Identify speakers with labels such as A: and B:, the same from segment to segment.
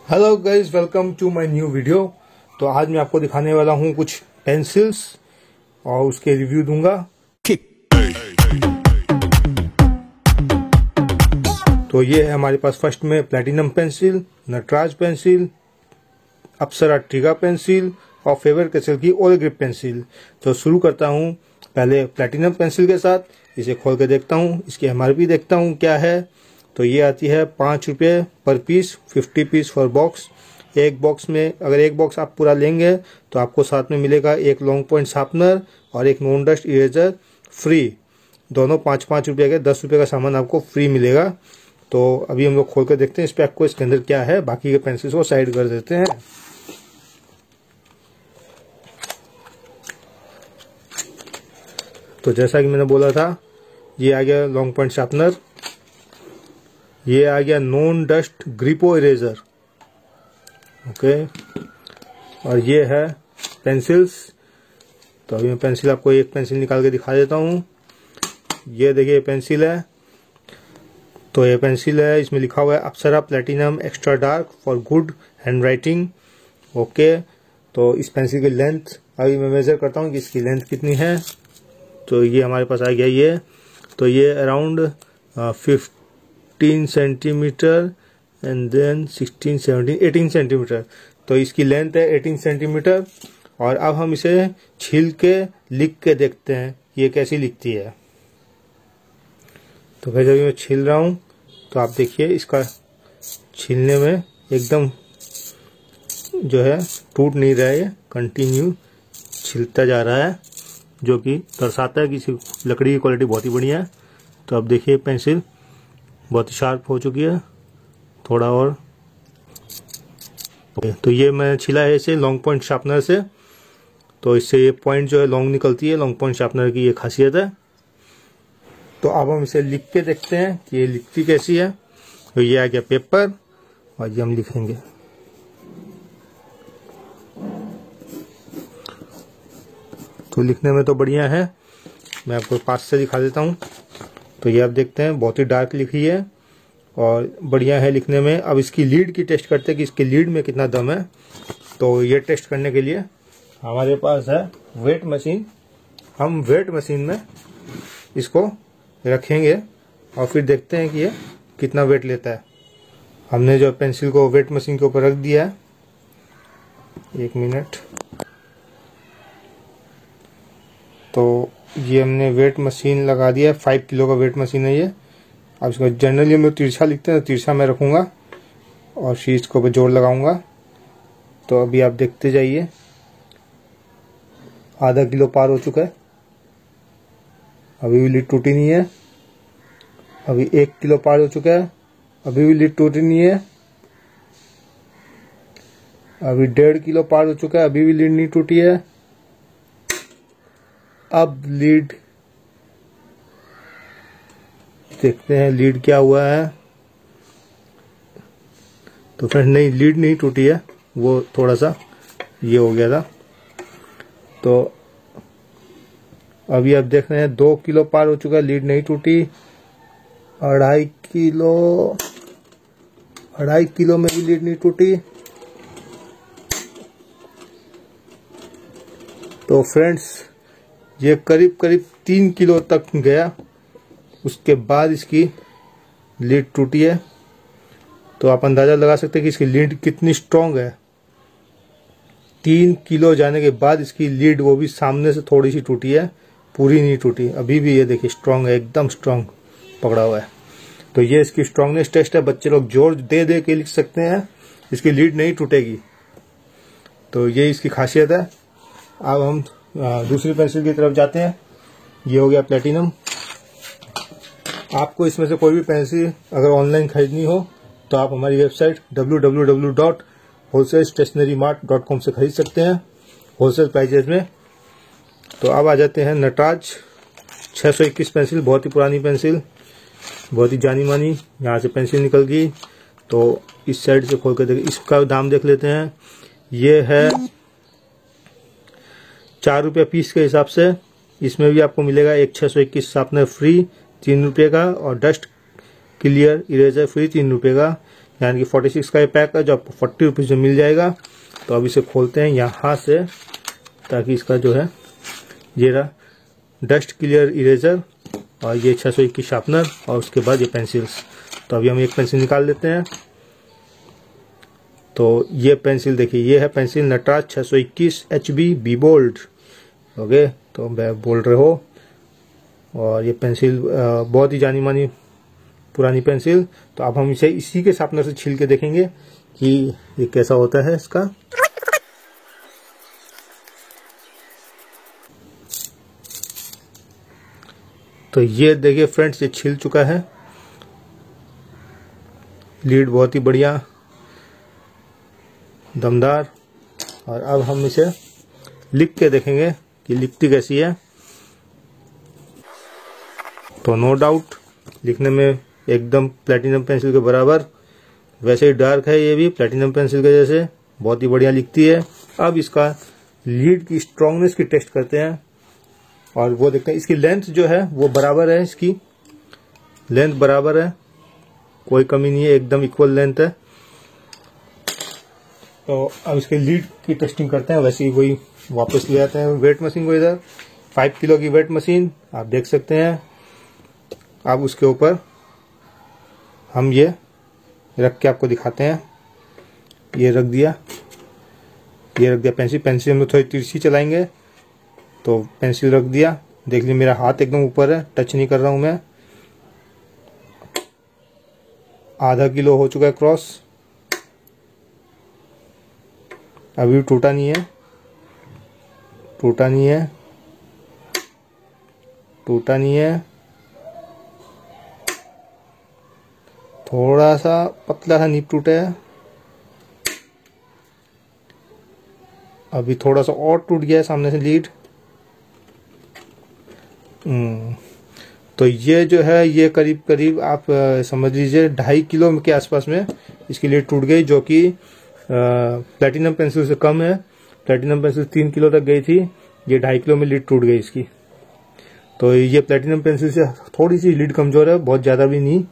A: Hello guys, welcome to my new video. तो आज मैं आपको दिखाने वाला हूँ कुछ पेंसिल्स और उसके रिव्यू दूंगा। तो ये है हमारे पास फर्स्ट में प्लैटिनम पेंसिल, नटराज पेंसिल, अप्सरा ट्रिगा पेंसिल और फेबर कैसेल की ओल ग्रिप पेंसिल। तो शुरू करता हूँ पहले प्लैटिनम पेंसिल के साथ। इसे खोल के देखता हूँ, इसकी MRP देखता हूँ क्या है। तो ये आती है 5 रुपये पर पीस, 50 पीस फॉर बॉक्स। एक बॉक्स में अगर एक बॉक्स आप पूरा लेंगे तो आपको साथ में मिलेगा एक लॉन्ग पॉइंट शार्पनर और एक नॉन डस्ट इरेजर फ्री। दोनों 5-5 रुपये के 10 रुपये का सामान आपको फ्री मिलेगा। तो अभी हम लोग खोल कर देखते हैं इस पैक को, इसके अंदर क्या है। बाकी के पेंसिल्स को साइड कर देते हैं। तो जैसा कि मैंने बोला था, ये आ गया लॉन्ग पॉइंट शार्पनर, ये आ गया नॉन डस्ट ग्रिपो इरेजर, ओके। और ये है पेंसिल्स। तो अभी मैं पेंसिल आपको एक पेंसिल निकाल के दिखा देता हूँ। ये देखिए पेंसिल है। तो ये पेंसिल है, इसमें लिखा हुआ है Apsara platinum extra dark for good handwriting, okay. तो इस पेंसिल की लेंथ अभी मैं मेजर करता हूँ कि इसकी लेंथ कितनी है। तो ये हमारे पास आ गया ये। तो ये around 15 centimetre and then 16, 17, 18 centimetre. तो इसकी लेंथ है 18 सेंटीमीटर। और अब हम इसे छील के लिख के देखते हैं ये कैसी लिखती है। तो भाई जब मैं छील रहा हूँ तो आप देखिए इसका छीलने में एकदम जो है टूट नहीं रहा है, ये कंटिन्यू छिलता जा रहा है, जो कि दर्शाता है कि इसी लकड़ी की क्वालिटी बहुत ही बढ़िया है। तो अब देखिए पेंसिल बहुत ही शार्प हो चुकी है, थोड़ा और। तो ये मैं छिला है इसे लॉन्ग पॉइंट शार्पनर से। तो इससे ये पॉइंट जो है लॉन्ग निकलती है, लॉन्ग पॉइंट शार्पनर की ये खासियत है। तो अब हम इसे लिख के देखते हैं कि ये लिखती कैसी है। तो ये आ गया पेपर और ये हम लिखेंगे। तो लिखने में तो बढ़िया है, मैं आपको पास से दिखा देता हूँ। तो ये आप देखते हैं बहुत ही डार्क लिखी है और बढ़िया है लिखने में। अब इसकी लीड की टेस्ट करते हैं कि इसकी लीड में कितना दम है। तो ये टेस्ट करने के लिए हमारे पास है वेट मशीन। हम वेट मशीन में इसको रखेंगे और फिर देखते हैं कि ये कितना वेट लेता है। हमने जो पेंसिल को वेट मशीन के ऊपर रख दिया है, 1 मिनट। तो ये हमने वेट मशीन लगा दिया है, 5 किलो का वेट मशीन है ये। अब इसको जनरली हम लोग तिरछा लिखते हैं, तो तिरछा मैं रखूंगा और शीट को जोड़ लगाऊंगा। तो अभी आप देखते जाइए, आधा किलो पार हो चुका है, अभी भी लीड टूटी नहीं है। अभी 1 किलो पार हो चुका है, अभी भी लीड टूटी नहीं है। अभी 1.5 किलो पार हो चुका है, अभी भी लीड नहीं टूटी है। अब लीड देखते हैं लीड क्या हुआ है। तो फ्रेंड नहीं, लीड नहीं टूटी है, वो थोड़ा सा ये हो गया था। तो अभी आप देख रहे हैं 2 किलो पार हो चुका है, लीड नहीं टूटी। 2.5 किलो में भी लीड नहीं टूटी। तो फ्रेंड्स ये करीब करीब 3 किलो तक गया, उसके बाद इसकी लीड टूटी है। तो आप अंदाजा लगा सकते हैं कि इसकी लीड कितनी स्ट्रांग है। 3 किलो जाने के बाद इसकी लीड, वो भी सामने से थोड़ी सी टूटी है, पूरी नहीं टूटी। अभी भी ये देखिए स्ट्रांग है, एकदम स्ट्रांग पकड़ा हुआ है। तो ये इसकी स्ट्रांगनेस टेस्ट है। बच्चे लोग जोर दे दे के लिख सकते हैं, इसकी लीड नहीं टूटेगी। तो ये इसकी खासियत है। अब हम दूसरी पेंसिल की तरफ जाते हैं। ये हो गया प्लैटिनम। आपको इसमें से कोई भी पेंसिल अगर ऑनलाइन खरीदनी हो तो आप हमारी वेबसाइट www.wholesale-stationery-mart.com से खरीद सकते हैं होलसेल प्राइजेज में। तो अब आ जाते हैं नटराज 621 पेंसिल, बहुत ही पुरानी पेंसिल, बहुत ही जानी मानी। यहाँ से पेंसिल निकल गई, तो इस साइड से खोल कर देख, इसका दाम देख लेते हैं। ये है 4 रुपये पीस के हिसाब से। इसमें भी आपको मिलेगा एक 621 शार्पनर फ्री 3 रुपये का और डस्ट क्लियर इरेजर फ्री 3 रुपये का। यानी कि 46 का ये पैक है जो आपको 40 रुपीज़ में मिल जाएगा। तो अब इसे खोलते हैं यहाँ से, ताकि इसका जो है ये रहा डस्ट क्लियर इरेजर और ये 621 शार्पनर और उसके बाद ये पेंसिल्स। तो अभी हम एक पेंसिल निकाल लेते हैं। तो ये पेंसिल देखिए, ये है pencil Nataraj 621 HB B bold. Okay, तो मैं बोल रहे हो, और ये पेंसिल बहुत ही जानी मानी पुरानी पेंसिल। तो अब हम इसे इसी के शार्पनर से छील के देखेंगे कि ये कैसा होता है इसका। तो ये देखिए फ्रेंड्स, ये छिल चुका है, लीड बहुत ही बढ़िया दमदार। और अब हम इसे लिख के देखेंगे कि लिखती कैसी है। तो नो डाउट लिखने में एकदम प्लैटिनम पेंसिल के बराबर, वैसे ही डार्क है ये भी प्लैटिनम पेंसिल के जैसे, बहुत ही बढ़िया लिखती है। अब इसका लीड की स्ट्रांगनेस की टेस्ट करते हैं और वो देखते हैं। इसकी लेंथ जो है वो बराबर है, इसकी लेंथ बराबर है, कोई कमी नहीं है, एकदम इक्वल लेंथ है। तो अब इसके लीड की टेस्टिंग करते हैं। वैसे ही वही वापस ले आते हैं वेट मशीन को इधर। 5 किलो की वेट मशीन आप देख सकते हैं। अब उसके ऊपर हम ये रख के आपको दिखाते हैं। ये रख दिया पेंसिल। पेंसिल हम थोड़ी तिरछी चलाएंगे। तो पेंसिल रख दिया, देख लीजिए मेरा हाथ एकदम ऊपर है, टच नहीं कर रहा हूं मैं। आधा किलो हो चुका है क्रॉस, अभी टूटा नहीं है, टूटा नहीं है, टूटा नहीं है। थोड़ा सा पतला सा नीप टूटा है, अभी थोड़ा सा और टूट गया है सामने से लीड। तो ये जो है ये करीब करीब आप समझ लीजिए 2.5 किलो के आसपास में इसकी लीड टूट गई, जो कि प्लैटिनम पेंसिल से कम है। प्लैटिनम पेंसिल 3 किलो तक गई थी, ये 2.5 किलो में लीड टूट गई इसकी। तो ये प्लैटिनम पेंसिल से थोड़ी सी लीड कमजोर है, बहुत ज्यादा भी नहीं,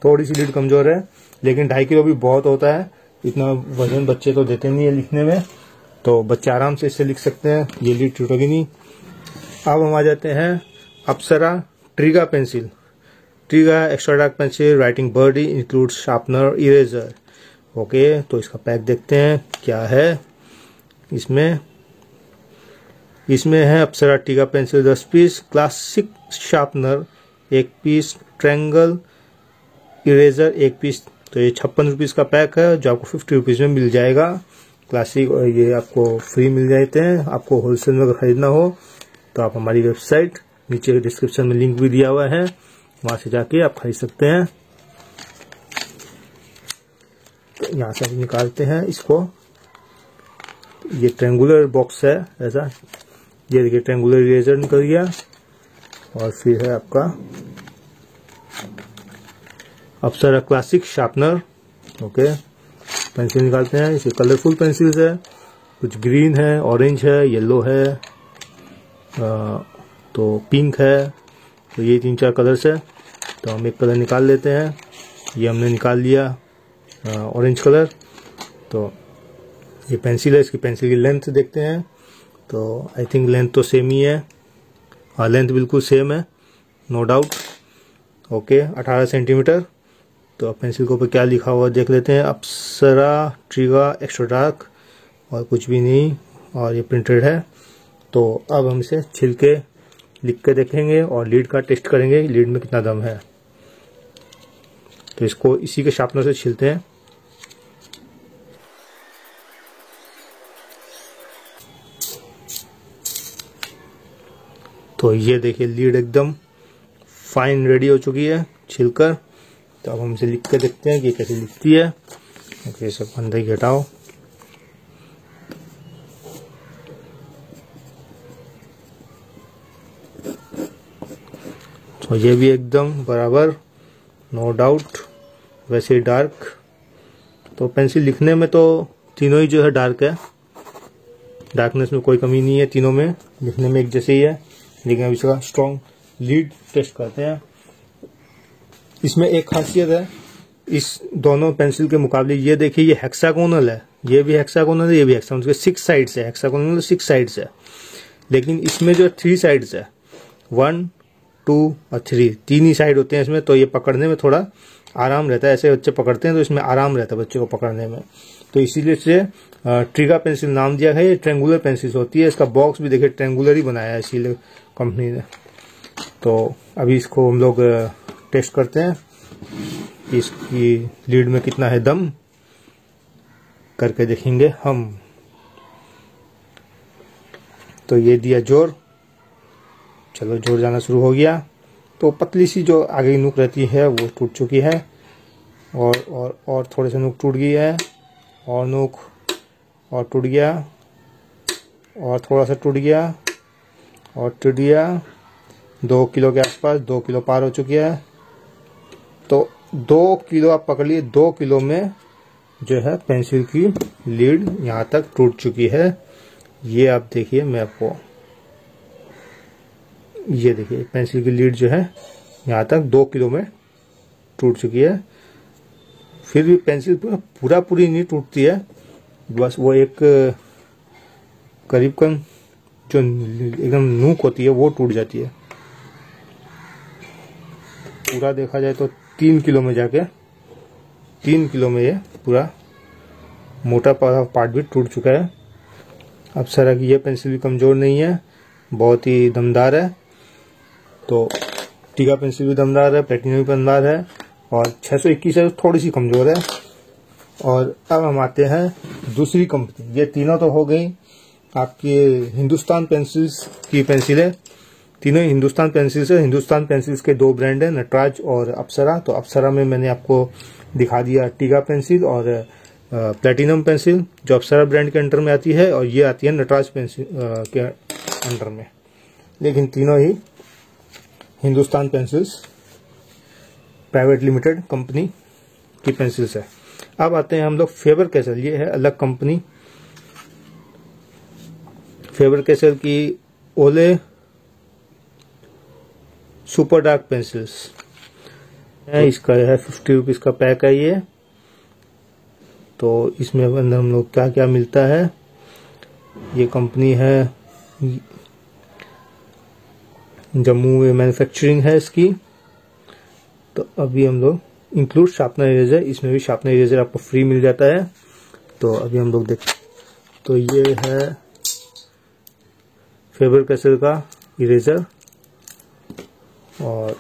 A: थोड़ी सी लीड कमजोर है, लेकिन 2.5 किलो भी बहुत होता है। इतना वजन बच्चे तो देते नहीं है लिखने में, तो बच्चे आराम से इससे लिख सकते हैं, ये लीड टूटेगी नहीं। अब हम आ जाते हैं Apsara Triga pencil. Triga extra dark pencil, writing body, include sharpener, eraser. Okay, तो इसका पैक देखते हैं क्या है इसमें। इसमें है Apsara Triga pencil 10 piece, classic sharpener 1 piece, triangle eraser 1 piece. तो ये 56 रुपीज का पैक है, जो आपको 50 रुपीज में मिल जाएगा। क्लासिक और ये आपको फ्री मिल जाते हैं। आपको होलसेल में अगर खरीदना हो तो आप हमारी वेबसाइट, नीचे डिस्क्रिप्शन में लिंक भी दिया हुआ है, वहां से जाके आप खरीद सकते हैं। तो यहाँ से हम निकालते हैं इसको। ये ट्रायंगुलर बॉक्स है ऐसा, ये देखिए ट्रायंगुलर इरेजर निकल गया। और फिर है आपका अप्सरा क्लासिक शार्पनर। ओके, पेंसिल निकालते हैं। इसे कलरफुल पेंसिल्स है, कुछ ग्रीन है, ऑरेंज है, येलो है, तो पिंक है। तो ये 3-4 कलर्स है। तो हम एक कलर निकाल लेते हैं। ये हमने निकाल लिया ऑरेंज कलर। तो ये पेंसिल है, इसकी पेंसिल की लेंथ देखते हैं। तो आई थिंक लेंथ तो सेम ही है, हाँ लेंथ बिल्कुल सेम है, नो डाउट। Okay, 18 centimetre. तो अब पेंसिल के ऊपर क्या लिखा हुआ देख लेते हैं। अप्सरा ट्रिगा एक्स्ट्रा डार्क, और कुछ भी नहीं, और ये प्रिंटेड है। तो अब हम इसे छिल के लिख के देखेंगे और लीड का टेस्ट करेंगे, लीड में कितना दम है। तो इसको इसी के शार्पनर से छिलते हैं। तो ये देखिए लीड एकदम फाइन रेडी हो चुकी है छिलकर। तो अब हम इसे लिख के देखते हैं कि कैसे लिखती है। ओके, सब अंदर ही हटाओ। तो ये भी एकदम बराबर, नो डाउट, वैसे ही डार्क। तो पेंसिल लिखने में तो तीनों ही जो है डार्क है, डार्कनेस में कोई कमी नहीं है, तीनों में लिखने में एक जैसे ही है। लेकिन अब इसका स्ट्रॉन्ग लीड टेस्ट करते हैं। इसमें एक खासियत है इस दोनों पेंसिल के मुकाबले ये देखिए, ये हेक्सागोनल है, ये भी हेक्सागोनल है, ये भी हेक्सागोनल, 6 साइड्स है, हेक्सागोनल 6 साइड्स है। लेकिन इसमें जो 3 साइड्स है, 1, 2 और 3, 3 ही साइड होते हैं इसमें, तो ये पकड़ने में थोड़ा आराम रहता है। ऐसे बच्चे पकड़ते हैं तो इसमें आराम रहता है बच्चे को पकड़ने में, तो इसीलिए इसे ट्रिगा पेंसिल नाम दिया है। ये ट्रेंगुलर पेंसिल होती है। इसका बॉक्स भी देखिए ट्रेंगुलर ही बनाया है इसीलिए कंपनी ने। तो अभी इसको हम लोग टेस्ट करते हैं कि इसकी लीड में कितना है दम, करके देखेंगे हम। तो ये दिया जोर, चलो जोर जाना शुरू हो गया। तो पतली सी जो आगे की नोक रहती है वो टूट चुकी है, और थोड़े से नोक टूट गई है, और नोक और टूट गया, और थोड़ा सा टूट गया, और टूट गया। 2 किलो के आसपास, 2 किलो पार हो चुकी है। तो 2 किलो आप पकड़ लिए, 2 किलो में जो है पेंसिल की लीड यहाँ तक टूट चुकी है। ये आप देखिए, मैं आपको ये देखिए पेंसिल की लीड जो है यहाँ तक 2 किलो में टूट चुकी है। फिर भी पेंसिल पूरी नहीं टूटती है, बस वो एक करीब जो एकदम नोक होती है वो टूट जाती है। पूरा देखा जाए तो 3 किलो में जाके 3 किलो में ये पूरा मोटा पार्ट भी टूट चुका है। अप्सरा की ये पेंसिल भी कमज़ोर नहीं है, बहुत ही दमदार है। तो टीका पेंसिल भी दमदार है, प्लेटिनम भी दमदार है, और 621 है, थोड़ी सी कमज़ोर है। और अब हम आते हैं दूसरी कंपनी। ये तीनों तो हो गई आपकी हिंदुस्तान पेंसिल्स की पेंसिलें, तीनों ही हिंदुस्तान पेंसिल्स है। हिंदुस्तान पेंसिल्स के 2 ब्रांड है, नटराज और अप्सरा। तो अप्सरा में मैंने आपको दिखा दिया टीगा पेंसिल और प्लेटिनम पेंसिल जो अप्सरा ब्रांड के अंडर में आती है, और ये आती है नटराज पेंसिल के अंडर में। लेकिन तीनों ही Hindustan pencils private limited company की पेंसिल्स है। अब आते हैं हम लोग फेबर कैसल, ये है अलग कंपनी। फेबर कैसल की ओले सुपर डार्क पेंसिल्स है। इसका है 50 रुपीज का पैक है ये। तो इसमें अंदर हम लोग क्या क्या मिलता है, ये कंपनी है जम्मू में मैन्युफैक्चरिंग है इसकी। तो अभी हम लोग इंक्लूड शार्पनर इरेजर, इसमें भी शार्पनर इरेजर आपको फ्री मिल जाता है। तो अभी हम लोग देखते, तो ये है फेबर कैसल का इरेजर, और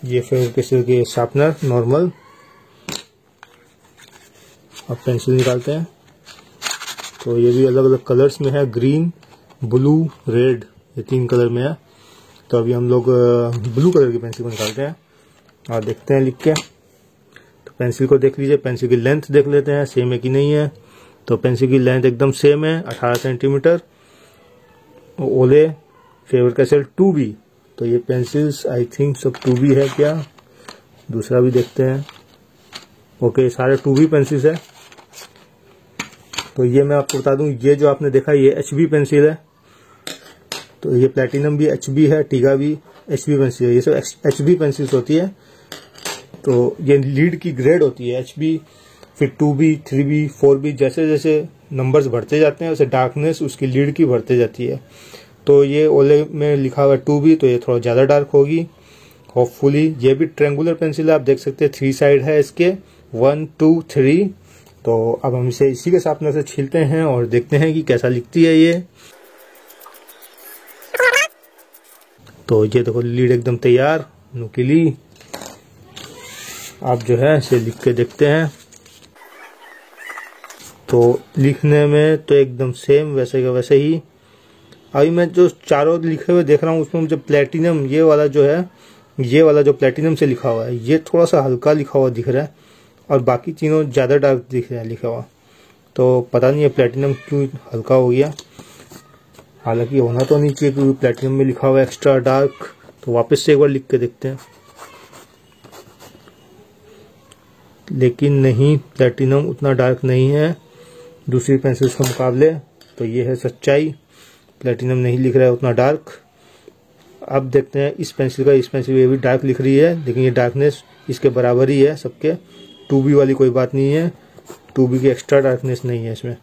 A: ये फेबर कैसल के शार्पनर नॉर्मल। अब पेंसिल निकालते हैं। तो ये भी अलग अलग कलर्स में है, ग्रीन, ब्लू, रेड, ये 3 कलर में है। तो अभी हम लोग ब्लू कलर की पेंसिल को निकालते हैं और देखते हैं लिख के। तो पेंसिल को देख लीजिए, पेंसिल की लेंथ देख लेते हैं सेम है कि नहीं है। तो पेंसिल की लेंथ एकदम सेम है, 18 सेंटीमीटर। ओले फेबर कैसल 2B, तो ये पेंसिल्स आई थिंक सब 2B है क्या, दूसरा भी देखते हैं। ओके, सारे 2B पेंसिल्स है। तो ये मैं आपको बता दूं, ये जो आपने देखा ये HB पेंसिल है। तो ये प्लेटिनम भी HB है, टीगा भी HB पेंसिल है। ये सब HB पेंसिल्स होती है। तो ये लीड की ग्रेड होती है HB, फिर 2B, 3B, 4B, जैसे जैसे नंबर्स बढ़ते जाते हैं वैसे डार्कनेस उसकी लीड की बढ़ते जाती है। तो ये ओले में लिखा हुआ है 2B, तो ये थोड़ा ज़्यादा डार्क होगी होपफुली। ये भी ट्रेंगुलर पेंसिल है, आप देख सकते हैं 3 साइड है इसके, 1, 2, 3। तो अब हम इसे इसी के शार्पनर से छीलते हैं और देखते हैं कि कैसा लिखती है ये। तो ये देखो लीड एकदम तैयार, नुकीली। आप जो है इसे लिख के देखते हैं। तो लिखने में तो एकदम सेम वैसे का वैसे ही। अभी मैं जो चारों लिखे हुए देख रहा हूँ उसमें मुझे प्लेटिनम, ये वाला जो है, ये वाला जो प्लेटिनम से लिखा हुआ है ये थोड़ा सा हल्का लिखा हुआ दिख रहा है, और बाकी तीनों ज़्यादा डार्क दिख रहा है लिखा हुआ। तो पता नहीं है प्लेटिनम क्यों हल्का हो गया, हालांकि होना तो नहीं चाहिए क्योंकि प्लेटिनम में लिखा हुआ है एक्स्ट्रा डार्क। तो वापस से एक बार लिख के देखते हैं, लेकिन नहीं, प्लेटिनम उतना डार्क नहीं है दूसरी पेंसिल्स के मुकाबले। तो ये है सच्चाई, प्लेटिनम नहीं लिख रहा है उतना डार्क। अब देखते हैं इस पेंसिल का। इस पेंसिल ये भी डार्क लिख रही है, लेकिन ये डार्कनेस इसके बराबर ही है सबके। 2B वाली कोई बात नहीं है, 2B की एक्स्ट्रा डार्कनेस नहीं है इसमें।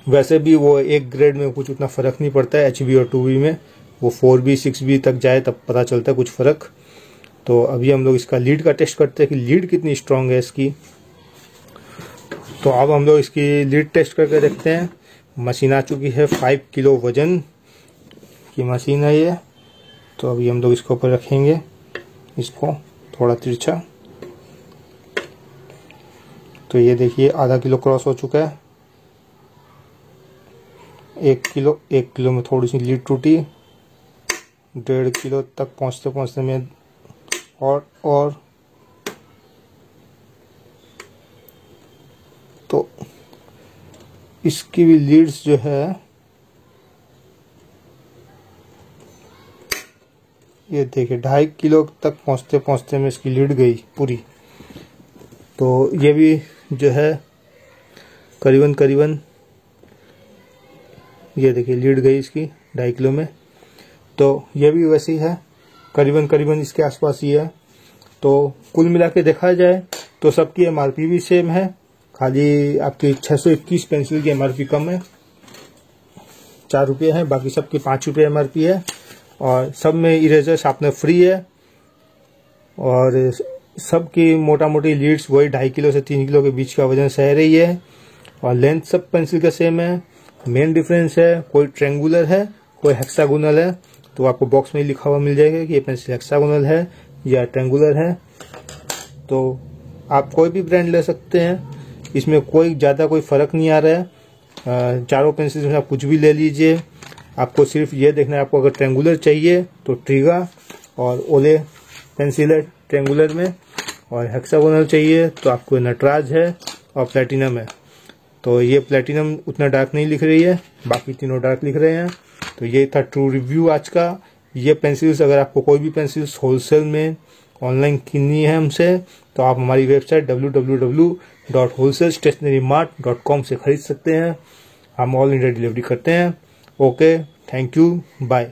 A: वैसे भी वो एक ग्रेड में कुछ उतना फ़र्क नहीं पड़ता है HB और 2B में, वो 4B 6B तक जाए तब पता चलता है कुछ फ़र्क। तो अभी हम लोग इसका लीड का टेस्ट करते हैं कि लीड कितनी स्ट्रांग है इसकी। तो अब हम लोग इसकी लीड टेस्ट करके देखते हैं। मशीन आ चुकी है, 5 किलो वजन की मशीन है ये। तो अभी हम लोग इसके ऊपर रखेंगे इसको थोड़ा तिरछा। तो ये देखिए आधा किलो क्रॉस हो चुका है। 1 किलो में थोड़ी सी लीड टूटी। 1.5 किलो तक पहुंचते पहुंचते में और तो इसकी भी लीड्स जो है ये देखिए 2.5 किलो तक पहुंचते पहुंचते में इसकी लीड गई पूरी। तो ये भी जो है करीबन ये देखिए लीड गई इसकी 2.5 किलो में। तो ये भी वैसी है, करीबन इसके आसपास ही है। तो कुल मिला के देखा जाए तो सबकी MRP भी सेम है, खाली आपकी 621 पेंसिल की MRP कम है, 4 रुपये है, बाकी सबकी 5 रुपये MRP है। और सब में इरेजर शार्पनर फ्री है और सबकी मोटा मोटी लीड्स वही 2.5 किलो से 3 किलो के बीच का वजन सह रही है। और लेंथ सब पेंसिल का सेम है। मेन डिफरेंस है कोई ट्रेंगुलर है कोई हेक्सागोनल है। तो आपको बॉक्स में ही लिखा हुआ मिल जाएगा कि ये पेंसिल हेक्सागोनल है या ट्रेंगुलर है। तो आप कोई भी ब्रांड ले सकते हैं, इसमें कोई ज़्यादा कोई फ़र्क नहीं आ रहा है। चारों पेंसिल में आप कुछ भी ले लीजिए, आपको सिर्फ ये देखना है। आपको अगर ट्रेंगुलर चाहिए तो ट्रिगा और ओले पेंसिल है ट्रेंगुलर में, और हेक्सागोनल चाहिए तो आपको नटराज है और प्लेटिनम है। तो ये प्लेटिनम उतना डार्क नहीं लिख रही है, बाकी तीनों डार्क लिख रहे हैं। तो ये था ट्रू रिव्यू आज का। ये पेंसिल्स अगर आपको कोई भी पेंसिल्स होलसेल में ऑनलाइन किननी है हमसे तो आप हमारी वेबसाइट www.wholesale-stationery-mart.com से खरीद सकते हैं। हम ऑल इंडिया डिलीवरी करते हैं। Okay, thank you, bye.